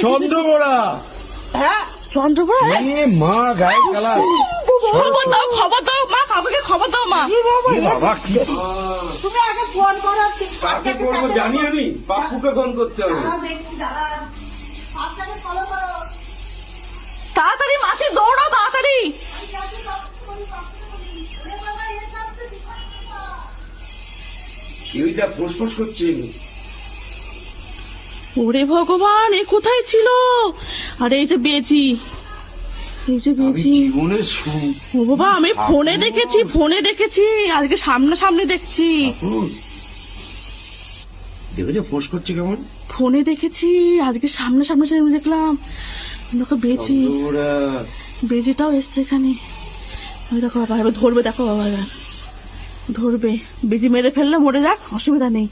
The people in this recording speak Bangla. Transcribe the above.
চন্দ্রবোড়া। হ্যাঁ চন্দ্রপুরা মা গায়ে কালা। খবর দাও মা, কাকুকে খবর দাও মা। বাবা কি তুমি আগে ফোন করো। কাকে করবো জানি আমি, পাপ্পুকে ফোন করতে হবে। তাড়াতাড়ি মাছি দৌড়াও তাড়াতাড়ি। কেউটা ফুসফুস করছে। ওরে ভগবান, এ কোথায় ছিল? আর এই যে বেজি, এই যে বেজি। জীবনে ও বাবা, আমি ফোনে দেখেছি, আজকে সামনে দেখছি। দেখো ফোস করছে কেমন। ফোনে দেখেছি, আজকে সামনে দেখলাম। দেখো বেজি, বেজিটাও এসছে এখানে। দেখো বাবা, এবার ধরবে, দেখো বাবা এবার ধরবে। বেজি মেরে ফেললে মরে যাক, অসুবিধা নেই।